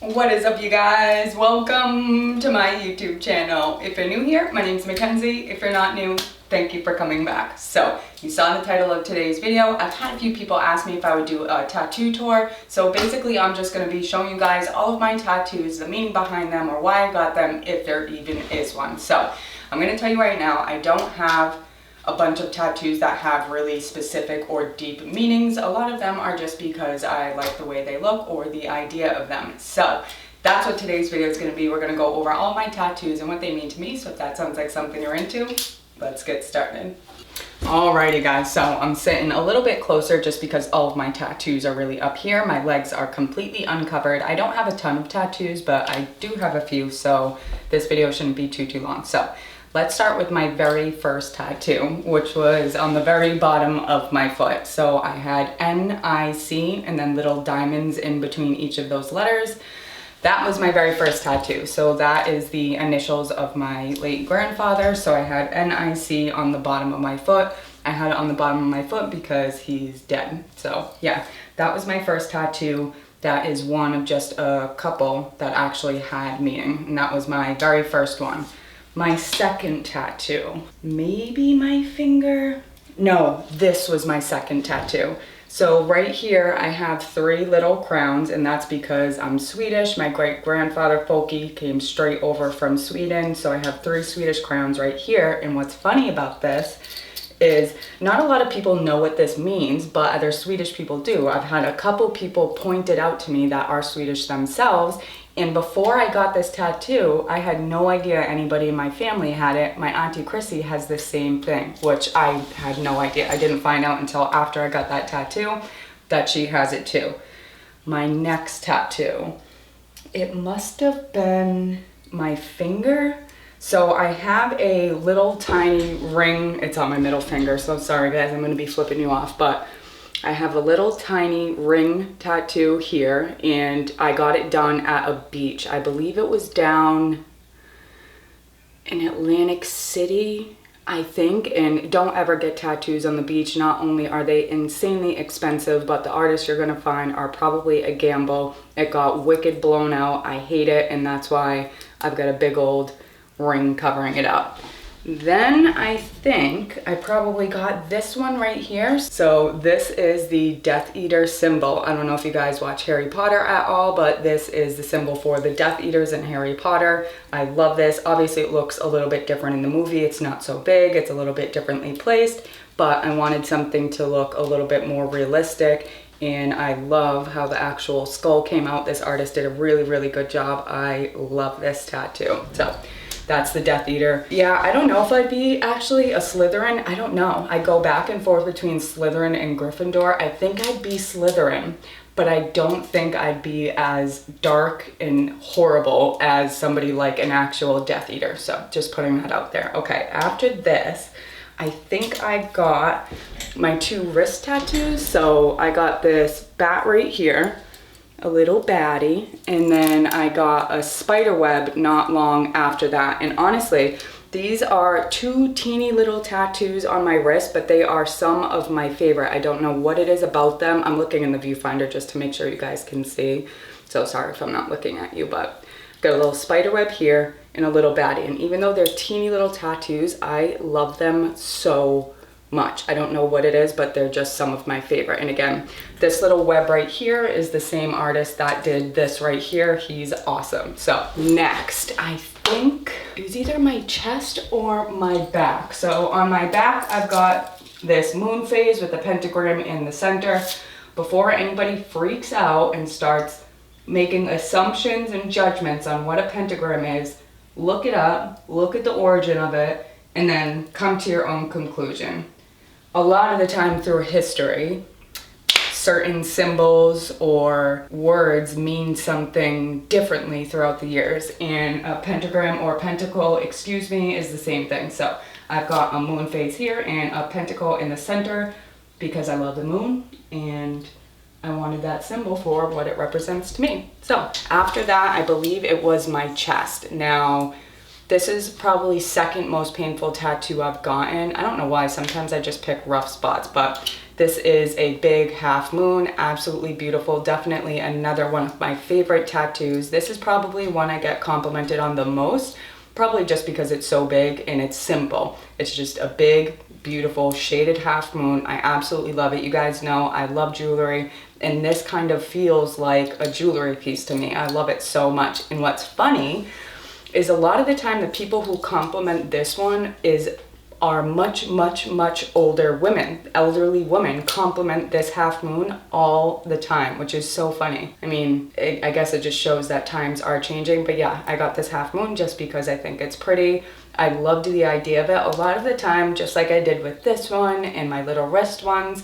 What is up, you guys? Welcome to my YouTube channel. If you're new here, my name's Mackenzie. If you're not new, thank you for coming back. So you saw the title of today's video. I've had a few people ask me if I would do a tattoo tour. So basically I'm just going to be showing you guys all of my tattoos, the meaning behind them, or why I got them, if there even is one. So I'm going to tell you right now, I don't have a bunch of tattoos that have really specific or deep meanings. A lot of them are just because I like the way they look or the idea of them. So that's what today's video is going to be. We're going to go over all my tattoos and what they mean to me. So if that sounds like something you're into, let's get started. Alrighty guys, so I'm sitting a little bit closer just because all of my tattoos are really up here. My legs are completely uncovered. I don't have a ton of tattoos, but I do have a few, so this video shouldn't be too long. So let's start with my very first tattoo, which was on the very bottom of my foot. So I had N-I-C and then little diamonds in between each of those letters. That was my very first tattoo. So that is the initials of my late grandfather. So I had N-I-C on the bottom of my foot. I had it on the bottom of my foot because he's dead. So yeah, that was my first tattoo. That is one of just a couple that actually had meaning. And that was my very first one. My second tattoo, maybe my finger? No, this was my second tattoo. So right here I have 3 little crowns, and that's because I'm Swedish. My great grandfather Folke came straight over from Sweden. So I have 3 Swedish crowns right here. And what's funny about this is not a lot of people know what this means, but other Swedish people do. I've had a couple people point it out to me that are Swedish themselves. And before I got this tattoo, I had no idea anybody in my family had it. My Auntie Chrissy has the same thing, which I had no idea. I didn't find out until after I got that tattoo that she has it too. My next tattoo, it must have been my finger. So I have a little tiny ring. It's on my middle finger, so sorry guys, I'm gonna be flipping you off, but I have a little tiny ring tattoo here, and I got it done at a beach. I believe it was down in Atlantic City, I think. And don't ever get tattoos on the beach. Not only are they insanely expensive, but the artists you're gonna find are probably a gamble. It got wicked blown out. I hate it, and that's why I've got a big old ring covering it up. Then I think I probably got this one right here. So this is the Death Eater symbol. I don't know if you guys watch Harry Potter at all, but this is the symbol for the Death Eaters in Harry Potter. I love this. Obviously it looks a little bit different in the movie. It's not so big, it's a little bit differently placed, but I wanted something to look a little bit more realistic. And I love how the actual skull came out. This artist did a really good job. I love this tattoo. So that's the Death Eater. Yeah, I don't know if I'd be actually a Slytherin. I don't know. I go back and forth between Slytherin and Gryffindor. I think I'd be Slytherin, but I don't think I'd be as dark and horrible as somebody like an actual Death Eater. So just putting that out there. Okay, after this, I think I got my 2 wrist tattoos. So I got this bat right here, a little baddie, and then I got a spider web not long after that. And honestly, these are 2 teeny little tattoos on my wrist, but they are some of my favorite. I don't know what it is about them. I'm looking in the viewfinder just to make sure you guys can see. So sorry if I'm not looking at you, but got a little spider web here and a little baddie. And even though they're teeny little tattoos, I love them so much. I don't know what it is, but they're just some of my favorite. And again, this little web right here is the same artist that did this right here. He's awesome. So next, I think it was either my chest or my back. So on my back, I've got this moon phase with the pentagram in the center. Before anybody freaks out and starts making assumptions and judgments on what a pentagram is, look it up, look at the origin of it, and then come to your own conclusion. A lot of the time through history, certain symbols or words mean something differently throughout the years, and a pentagram or pentacle, excuse me, is the same thing. So I've got a moon phase here and a pentacle in the center because I love the moon and I wanted that symbol for what it represents to me. So after that, I believe it was my chest. Now, this is probably second most painful tattoo I've gotten. I don't know why, sometimes I just pick rough spots, but This is a big half moon, absolutely beautiful. Definitely another one of my favorite tattoos. This is probably one I get complimented on the most, probably just because it's so big and it's simple. It's just a big, beautiful shaded half moon. I absolutely love it. You guys know I love jewelry, and this kind of feels like a jewelry piece to me. I love it so much. And what's funny is a lot of the time the people who compliment this one are much older women. Elderly women compliment this half moon all the time, which is so funny. I mean, I guess it just shows that times are changing. But yeah, I got this half moon just because I think it's pretty. I loved the idea of it. A lot of the time, just like I did with this one and my little wrist ones,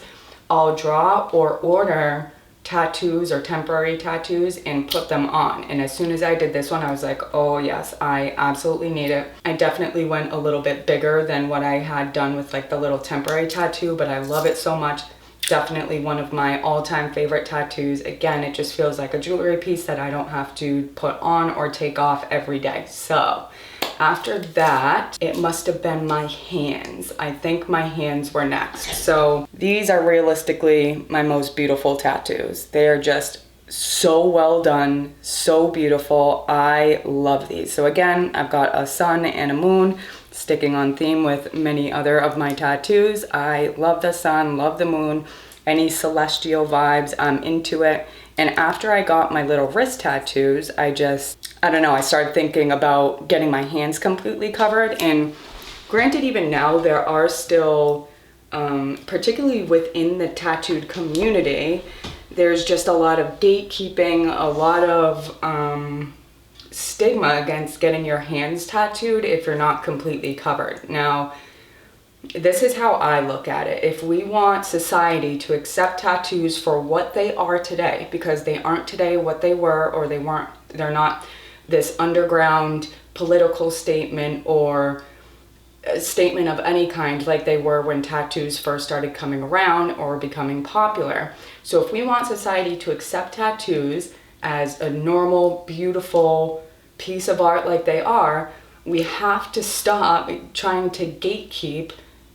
I'll draw or order tattoos or temporary tattoos and put them on. And as soon as I did this one, I was like, oh yes, I absolutely need it. I definitely went a little bit bigger than what I had done with like the little temporary tattoo, but I love it so much. Definitely one of my all-time favorite tattoos. Again, it just feels like a jewelry piece that I don't have to put on or take off every day. So after that, it must have been my hands. I think my hands were next. So these are realistically my most beautiful tattoos. They are just so well done, so beautiful. I love these. So again, I've got a sun and a moon, sticking on theme with many other of my tattoos. I love the sun, love the moon, any celestial vibes, I'm into it. And after I got my little wrist tattoos, I don't know, I started thinking about getting my hands completely covered. And granted, even now there are still, particularly within the tattooed community, there's just a lot of gatekeeping, a lot of stigma against getting your hands tattooed if you're not completely covered. Now, this is how I look at it. If we want society to accept tattoos for what they are today, because they aren't today what they were, or they're not this underground political statement or a statement of any kind like they were when tattoos first started coming around or becoming popular. So if we want society to accept tattoos as a normal, beautiful piece of art like they are, we have to stop trying to gatekeep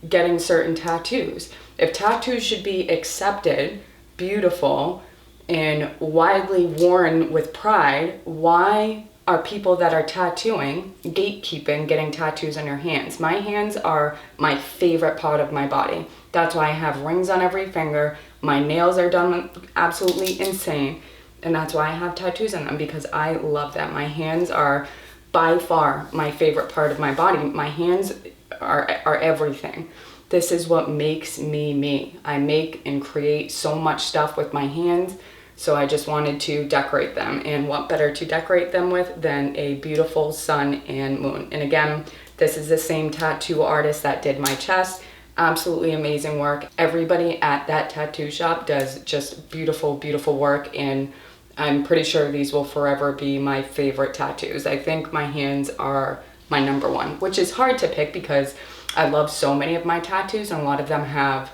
getting certain tattoos. If tattoos should be accepted, beautiful, and widely worn with pride, why are people that are tattooing gatekeeping getting tattoos on your hands? My hands are my favorite part of my body. That's why I have rings on every finger. My nails are done absolutely insane, and that's why I have tattoos on them, because I love them. My hands are by far my favorite part of my body. My hands are everything. This is what makes me me. I make and create so much stuff with my hands, so I just wanted to decorate them. And what better to decorate them with than a beautiful sun and moon. And again, this is the same tattoo artist that did my chest. Absolutely amazing work. Everybody at that tattoo shop does just beautiful, beautiful work, and I'm pretty sure these will forever be my favorite tattoos. I think my hands are my number one, which is hard to pick because I love so many of my tattoos, and a lot of them have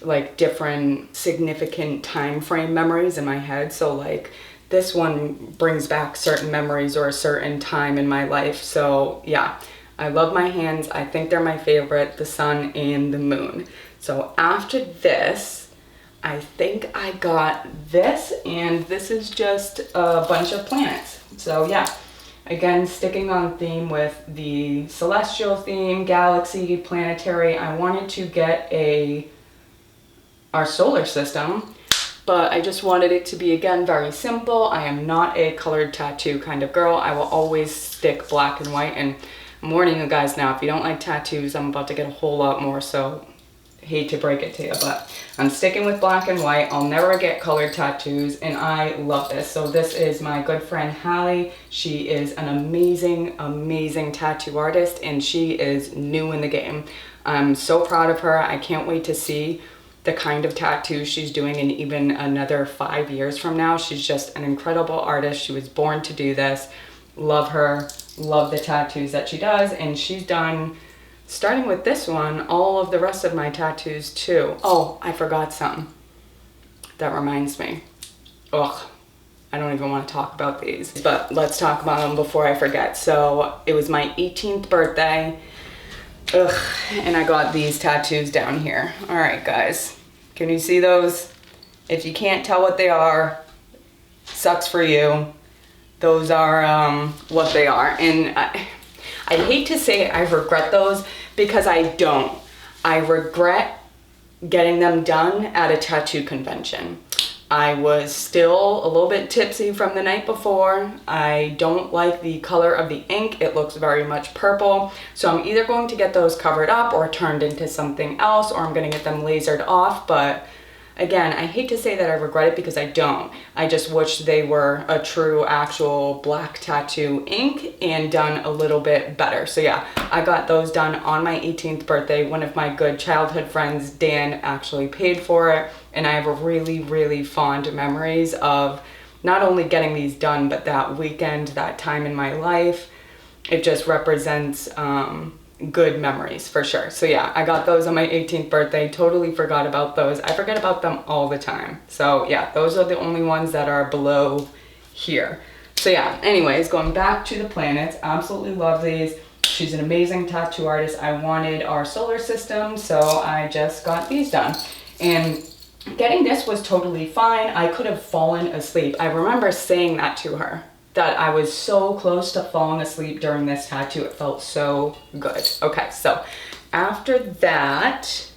like different significant time frame memories in my head. So like this one brings back certain memories or a certain time in my life. So yeah, I love my hands. I think they're my favorite, the sun and the moon. So after this, I think I got this, and this is just a bunch of planets. So yeah, again, sticking on theme with the celestial theme, galaxy, planetary, I wanted to get our solar system, but I just wanted it to be, again, very simple. I am not a colored tattoo kind of girl. I will always stick black and white, and I'm warning you guys now, if you don't like tattoos, I'm about to get a whole lot more, so hate to break it to you, but I'm sticking with black and white. I'll never get colored tattoos, and I love this. So this is my good friend Hallie. She is an amazing, amazing tattoo artist, and she is new in the game. I'm so proud of her. I can't wait to see the kind of tattoos she's doing in even another 5 years from now. She's just an incredible artist. She was born to do this. Love her, love the tattoos that she does, and she's done, starting with this one, all of the rest of my tattoos too. Oh, I forgot something. That reminds me. Ugh, I don't even want to talk about these, but let's talk about them before I forget. So it was my 18th birthday. Ugh, and I got these tattoos down here. All right, guys, can you see those? If you can't tell what they are, sucks for you. Those are what they are. And I hate to say I regret those because I don't. I regret getting them done at a tattoo convention. I was still a little bit tipsy from the night before. I don't like the color of the ink. It looks very much purple. So I'm either going to get those covered up or turned into something else, or I'm gonna get them lasered off. But again, I hate to say that I regret it because I don't. I just wish they were a true actual black tattoo ink and done a little bit better. So yeah, I got those done on my 18th birthday. One of my good childhood friends, Dan, actually paid for it. And I have a really, really fond memories of not only getting these done, but that weekend, that time in my life. It just represents good memories for sure. So yeah, I got those on my 18th birthday. Totally forgot about those. I forget about them all the time. So yeah, those are the only ones that are below here. So yeah, anyways, going back to the planets, absolutely love these. She's an amazing tattoo artist. I wanted our solar system, so I just got these done. And getting this was totally fine. I could have fallen asleep. I remember saying that to her, that I was so close to falling asleep during this tattoo. It felt so good. Okay, so after that,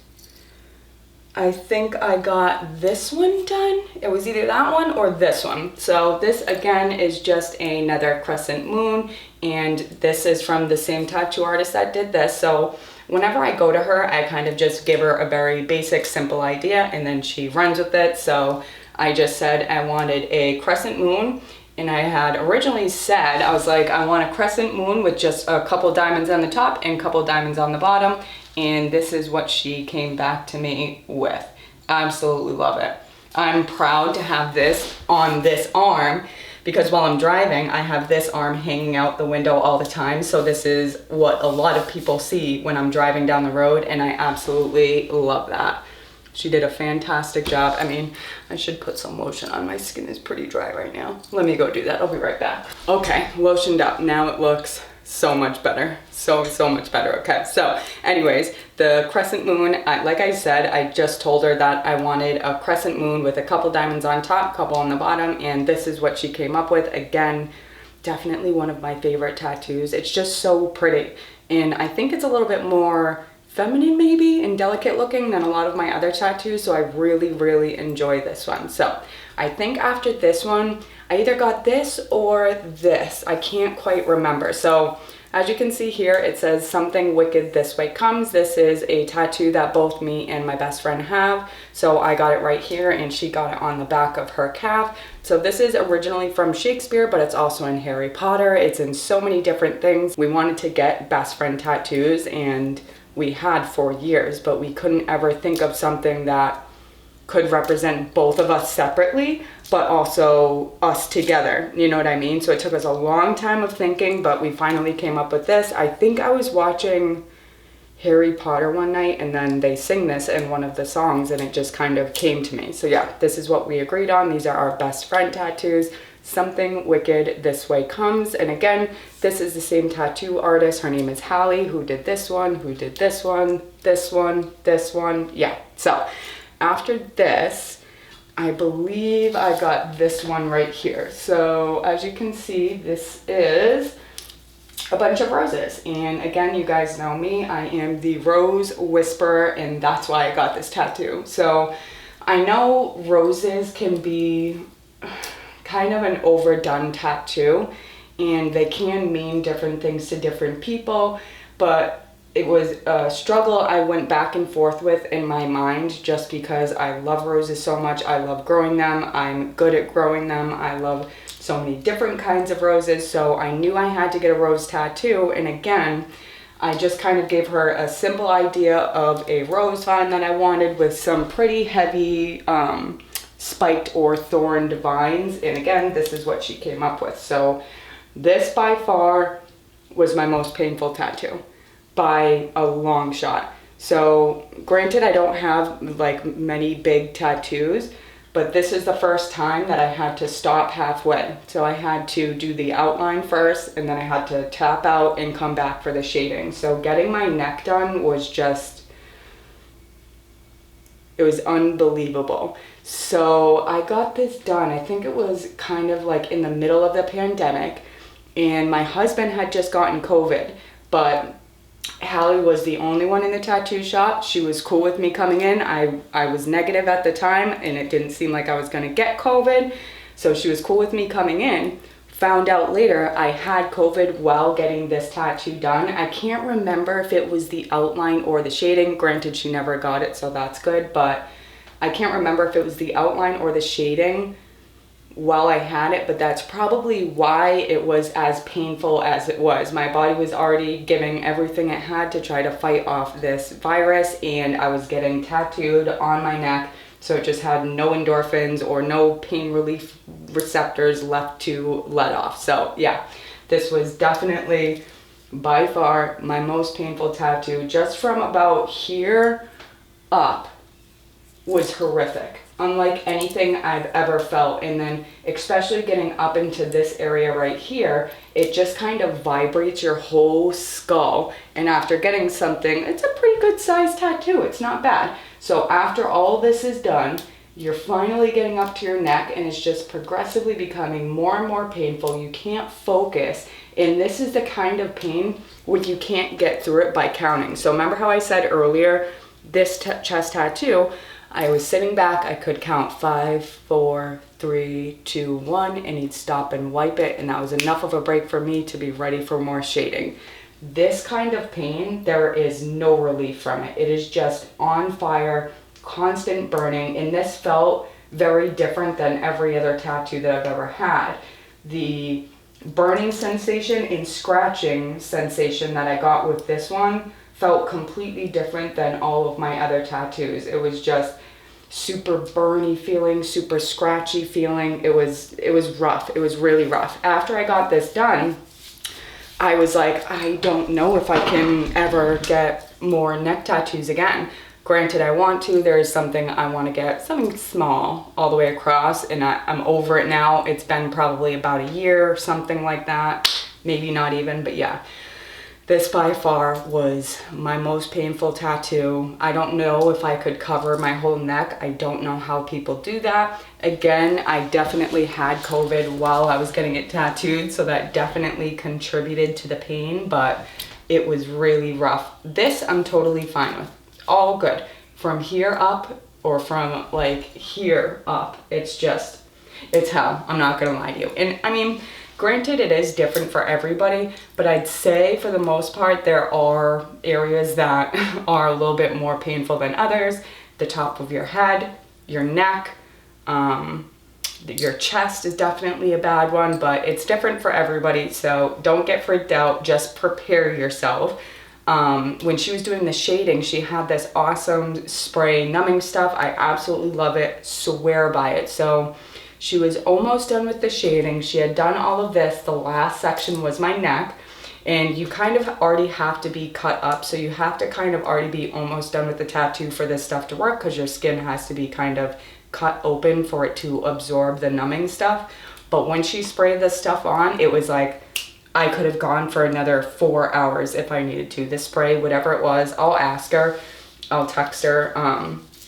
I think I got this one done. It was either that one or this one. So this again is just another crescent moon, and this is from the same tattoo artist that did this. So whenever I go to her, I kind of just give her a very basic, simple idea, and then she runs with it. So I just said I wanted a crescent moon. And I had originally said, I was like, I want a crescent moon with just a couple diamonds on the top and a couple diamonds on the bottom. And this is what she came back to me with. Absolutely love it. I'm proud to have this on this arm because while I'm driving, I have this arm hanging out the window all the time. So this is what a lot of people see when I'm driving down the road, and I absolutely love that. She did a fantastic job. I mean, I should put some lotion on. My skin is pretty dry right now. Let me go do that. I'll be right back. Okay, lotioned up. Now it looks so much better. So much better. Okay, so anyways, the crescent moon, like I said, I just told her that I wanted a crescent moon with a couple diamonds on top, couple on the bottom, and this is what she came up with. Again, definitely one of my favorite tattoos. It's just so pretty. And I think it's a little bit more feminine maybe and delicate looking than a lot of my other tattoos, so I really, really enjoy this one. So I think after this one, I either got this or this. I can't quite remember. So as you can see here, it says something wicked this way comes. This is a tattoo that both me and my best friend have. So I got it right here and she got it on the back of her calf. So this is originally from Shakespeare, but it's also in Harry Potter. It's in so many different things. We wanted to get best friend tattoos, and we had for years, but we couldn't ever think of something that could represent both of us separately, but also us together. You know what I mean? So it took us a long time of thinking, but we finally came up with this. I think I was watching Harry Potter one night, and then they sing this in one of the songs, and it just kind of came to me. So yeah, this is what we agreed on. These are our best friend tattoos. Something wicked this way comes. And again, this is the same tattoo artist. Her name is Hallie, who did this one, who did this one, this one, this one. Yeah, so after this, I believe I got this one right here. So as you can see, this is a bunch of roses. And again, you guys know me, I am the rose whisperer, and that's why I got this tattoo. So I know roses can be kind of an overdone tattoo, and they can mean different things to different people, but it was a struggle I went back and forth with in my mind just because I love roses so much. I love growing them. I'm good at growing them. I love so many different kinds of roses, so I knew I had to get a rose tattoo. And again, I just kind of gave her a simple idea of a rose vine that I wanted with some pretty heavy spiked or thorned vines, and again, this is what she came up with. So this by far was my most painful tattoo by a long shot. So granted, I don't have like many big tattoos, but this is the first time that I had to stop halfway. So I had to do the outline first, and then I had to tap out and come back for the shading. So getting my neck done was just, it was unbelievable. So I got this done, I think it was kind of like in the middle of the pandemic, and my husband had just gotten COVID, but Hallie was the only one in the tattoo shop. She was cool with me coming in. I was negative at the time, and it didn't seem like I was gonna get COVID, so she was cool with me coming in. Found out later I had COVID while getting this tattoo done. I can't remember if it was the outline or the shading. Granted, she never got it, so that's good, but I can't remember if it was the outline or the shading while I had it, but that's probably why it was as painful as it was. My body was already giving everything it had to try to fight off this virus, and I was getting tattooed on my neck, so it just had no endorphins or no pain relief receptors left to let off. So yeah, this was definitely by far my most painful tattoo. Just from about here up was horrific, unlike anything I've ever felt. And then especially getting up into this area right here, it just kind of vibrates your whole skull. And after getting something, it's a pretty good sized tattoo, it's not bad. So after all this is done, you're finally getting up to your neck, and it's just progressively becoming more and more painful. You can't focus, and this is the kind of pain where you can't get through it by counting. So remember how I said earlier, this chest tattoo, I was sitting back, I could count 5, 4, 3, 2, 1, and he'd stop and wipe it, and that was enough of a break for me to be ready for more shading. This kind of pain, there is no relief from it. It is just on fire, constant burning, and this felt very different than every other tattoo that I've ever had. The burning sensation and scratching sensation that I got with this one felt completely different than all of my other tattoos. It was just super burny feeling, super scratchy feeling. It was rough. It was really rough. After I got this done, I was like, I don't know if I can ever get more neck tattoos again. Granted, I want to. There's something I want to get, something small all the way across, and I'm over it now. It's been probably about a year or something like that. Maybe not even, but yeah. This by far was my most painful tattoo. I don't know if I could cover my whole neck. I don't know how people do that. Again, I definitely had COVID while I was getting it tattooed, so that definitely contributed to the pain, but it was really rough. This I'm totally fine with. All good. From here up, or from like here up, it's hell. I'm not gonna lie to you. And I mean, granted, it is different for everybody, but I'd say for the most part, there are areas that are a little bit more painful than others. The top of your head, your neck, your chest is definitely a bad one, but it's different for everybody, so don't get freaked out. Just prepare yourself. When she was doing the shading, she had this awesome spray numbing stuff. I absolutely love it, swear by it. So she was almost done with the shading. She had done all of this. The last section was my neck, and you kind of already have to be cut up. So you have to kind of already be almost done with the tattoo for this stuff to work, because your skin has to be kind of cut open for it to absorb the numbing stuff. But when she sprayed this stuff on, it was like, I could have gone for another 4 hours if I needed to. The spray, whatever it was, I'll ask her, I'll text her,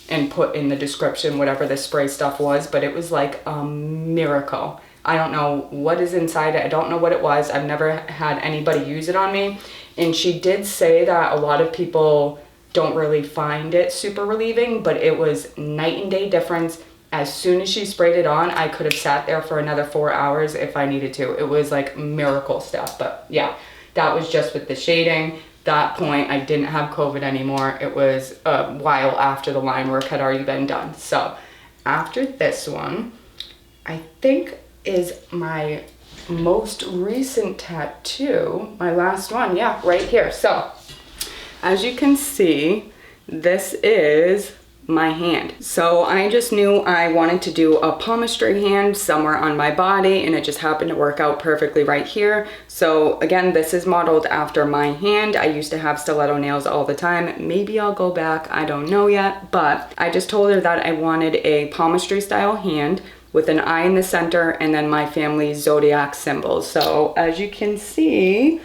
and put in the description whatever the spray stuff was, but it was like a miracle. I don't know what is inside it. I don't know what it was. I've never had anybody use it on me. And she did say that a lot of people don't really find it super relieving, but it was night and day difference. As soon as she sprayed it on, I could have sat there for another 4 hours if I needed to. It was like miracle stuff. But yeah, that was just with the shading. That point, I didn't have COVID anymore. It was a while after the line work had already been done. So after this one, I think is my most recent tattoo, my last one, yeah, right here. So as you can see, this is my hand. So I just knew I wanted to do a palmistry hand somewhere on my body, and it just happened to work out perfectly right here. So again, this is modeled after my hand. I used to have stiletto nails all the time. Maybe I'll go back, I don't know yet, but I just told her that I wanted a palmistry style hand with an eye in the center and then my family's zodiac symbol. So as you can see,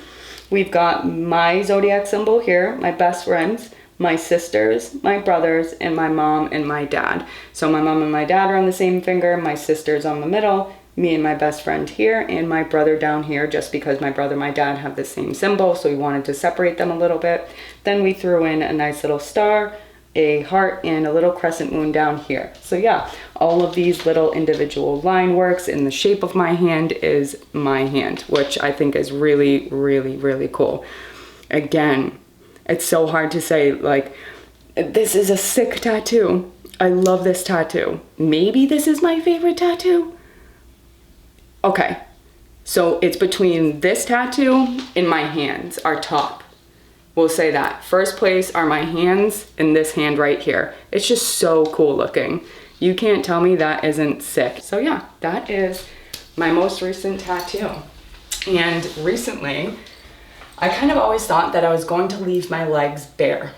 we've got my zodiac symbol here, my best friends, my sisters, my brothers, and my mom and my dad. So my mom and my dad are on the same finger, my sister's on the middle, me and my best friend here, and my brother down here, just because my brother and my dad have the same symbol, so we wanted to separate them a little bit. Then we threw in a nice little star, a heart, and a little crescent moon down here. So yeah, all of these little individual line works, and the shape of my hand is my hand, which I think is really, really, really cool. Again, it's so hard to say, like, this is a sick tattoo. I love this tattoo. Maybe this is my favorite tattoo. Okay, so it's between this tattoo and my hands, our top. We'll say that. First place are my hands and this hand right here. It's just so cool looking. You can't tell me that isn't sick. So yeah, that is my most recent tattoo. And recently, I kind of always thought that I was going to leave my legs bare.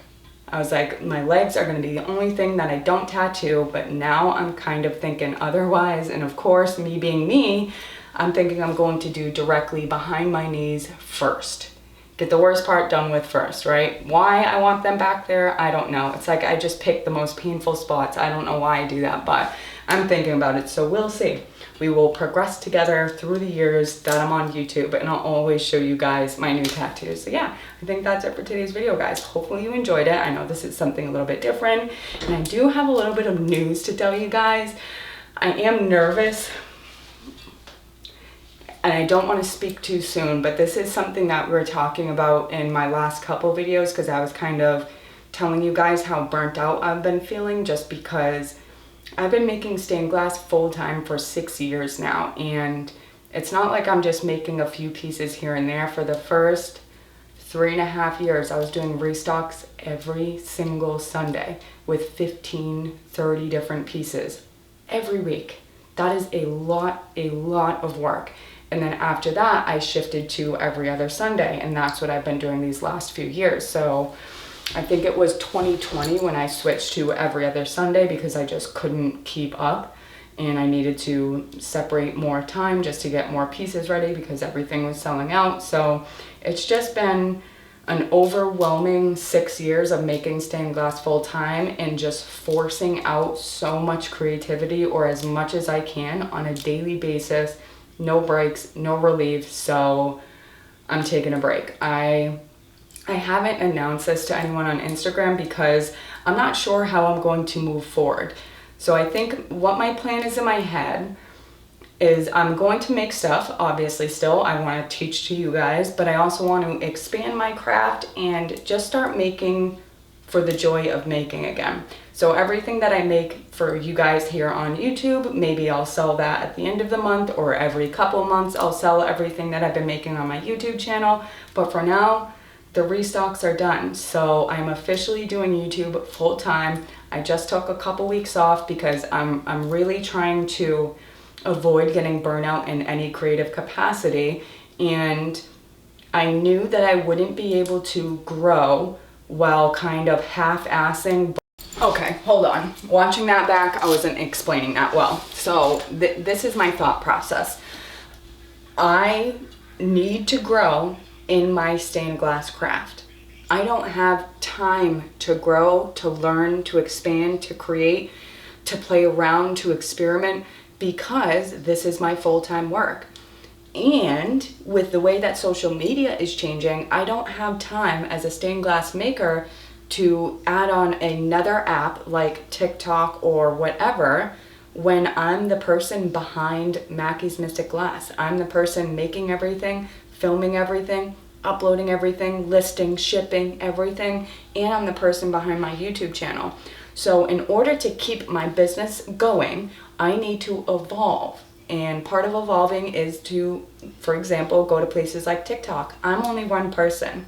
I was like, my legs are going to be the only thing that I don't tattoo, but now I'm kind of thinking otherwise. And of course, me being me, I'm thinking I'm going to do directly behind my knees first. Get the worst part done with first, right? Why I want them back there, I don't know. It's like I just picked the most painful spots. I don't know why I do that, but I'm thinking about it, so we'll see. We will progress together through the years that I'm on YouTube, and I'll always show you guys my new tattoos. So yeah, I think that's it for today's video, guys. Hopefully you enjoyed it. I know this is something a little bit different, and I do have a little bit of news to tell you guys. I am nervous, and I don't want to speak too soon, but this is something that we were talking about in my last couple videos, because I was kind of telling you guys how burnt out I've been feeling, just because I've been making stained glass full-time for 6 years now, and it's not like I'm just making a few pieces here and there. For the first 3.5 years, I was doing restocks every single Sunday with 15, 30 different pieces every week. That is a lot of work. And then after that, I shifted to every other Sunday, and that's what I've been doing these last few years. So I think it was 2020 when I switched to every other Sunday, because I just couldn't keep up and I needed to separate more time just to get more pieces ready because everything was selling out. So it's just been an overwhelming 6 years of making stained glass full time and just forcing out so much creativity, or as much as I can on a daily basis. No breaks, no relief. So I'm taking a break. I haven't announced this to anyone on Instagram because I'm not sure how I'm going to move forward. So I think what my plan is in my head is I'm going to make stuff, obviously still. I want to teach to you guys, but I also want to expand my craft and just start making for the joy of making again. So everything that I make for you guys here on YouTube, maybe I'll sell that at the end of the month, or every couple months I'll sell everything that I've been making on my YouTube channel. But for now, the restocks are done. So I'm officially doing YouTube full time. I just took a couple weeks off because I'm really trying to avoid getting burnout in any creative capacity. And I knew that I wouldn't be able to grow while kind of half-assing. Okay, hold on. Watching that back, I wasn't explaining that well. So this is my thought process. I need to grow in my stained glass craft. I don't have time to grow, to learn, to expand, to create, to play around, to experiment, because this is my full-time work. And with the way that social media is changing, I don't have time as a stained glass maker to add on another app like TikTok or whatever when I'm the person behind Mackie's Mystic Glass. I'm the person making everything, filming everything, uploading everything, listing, shipping, everything, and I'm the person behind my YouTube channel. So in order to keep my business going, I need to evolve. And part of evolving is to, for example, go to places like TikTok. I'm only one person.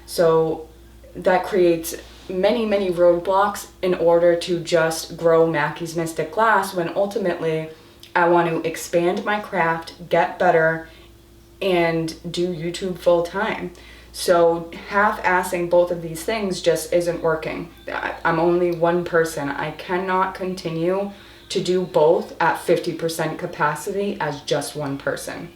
So that creates many roadblocks in order to just grow Mackie's Mystic Glass, when ultimately I want to expand my craft, get better, and do YouTube full time. So half-assing both of these things just isn't working. I'm only one person. I cannot continue to do both at 50% capacity as just one person.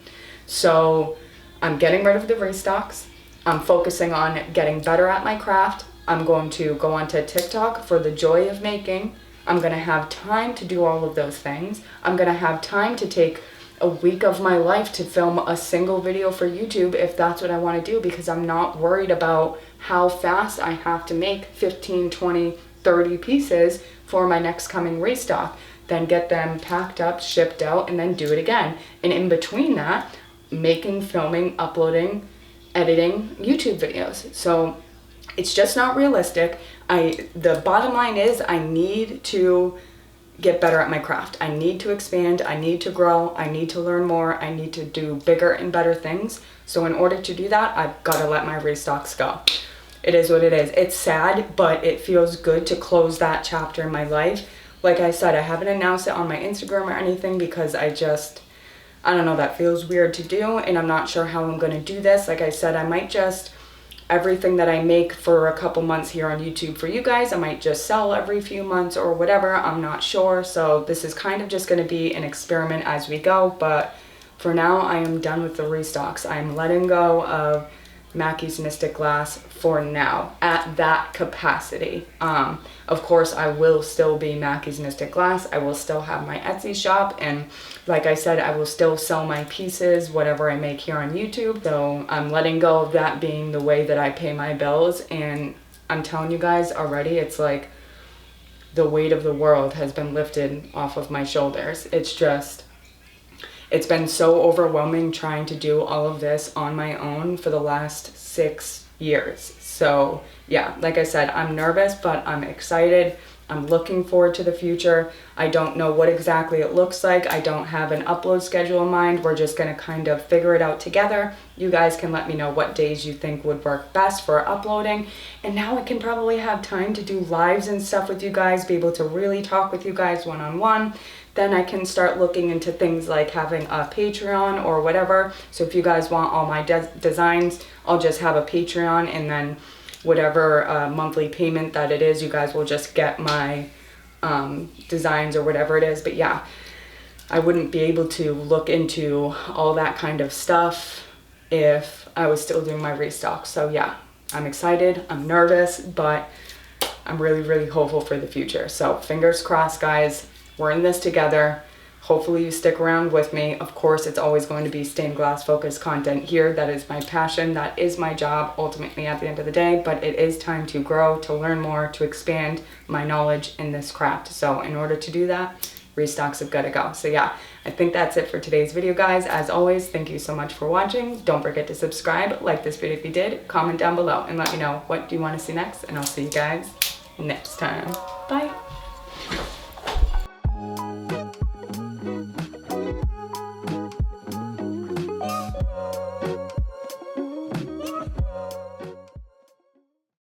So I'm getting rid of the restocks. I'm focusing on getting better at my craft. I'm going to go onto TikTok for the joy of making. I'm going to have time to do all of those things. I'm going to have time to take a week of my life to film a single video for YouTube if that's what I want to do, because I'm not worried about how fast I have to make 15, 20, 30 pieces for my next coming restock. Then get them packed up, shipped out, and then do it again. And in between that, making, filming, uploading, editing YouTube videos. So it's just not realistic. The bottom line is I need to get better at my craft. I need to expand. I need to grow. I need to learn more. I need to do bigger and better things. So in order to do that, I've got to let my restocks go. It is what it is. It's sad, but it feels good to close that chapter in my life. Like I said, I haven't announced it on my Instagram or anything because I don't know, that feels weird to do, and I'm not sure how I'm going to do this. Like I said, I might just, everything that I make for a couple months here on YouTube for you guys, I might just sell every few months or whatever. I'm not sure. So this is kind of just going to be an experiment as we go. But for now, I am done with the restocks. I'm letting go of Mackie's Mystic Glass for now at that capacity. Of course, I will still be Mackie's Mystic Glass. I will still have my Etsy shop, and like I said, I will still sell my pieces, whatever I make here on YouTube, though I'm letting go of that being the way that I pay my bills. And I'm telling you guys already, it's like the weight of the world has been lifted off of my shoulders. It's been so overwhelming trying to do all of this on my own for the last 6 years. So yeah, like I said, I'm nervous, but I'm excited. I'm looking forward to the future. I don't know what exactly it looks like. I don't have an upload schedule in mind. We're just going to kind of figure it out together. You guys can let me know what days you think would work best for uploading. And now I can probably have time to do lives and stuff with you guys, be able to really talk with you guys one-on-one. Then I can start looking into things like having a Patreon or whatever. So if you guys want all my designs, I'll just have a Patreon, and then whatever monthly payment that it is, you guys will just get my designs or whatever it is. But yeah, I wouldn't be able to look into all that kind of stuff if I was still doing my restock. So yeah, I'm excited, I'm nervous, but I'm really hopeful for the future. So fingers crossed, guys. We're in this together. Hopefully you stick around with me. Of course, it's always going to be stained glass focused content here. That is my passion. That is my job ultimately at the end of the day. But it is time to grow, to learn more, to expand my knowledge in this craft. So in order to do that, restocks have got to go. So yeah, I think that's it for today's video, guys. As always, thank you so much for watching. Don't forget to subscribe, like this video if you did, comment down below, and let me know what do you want to see next. And I'll see you guys next time. Bye.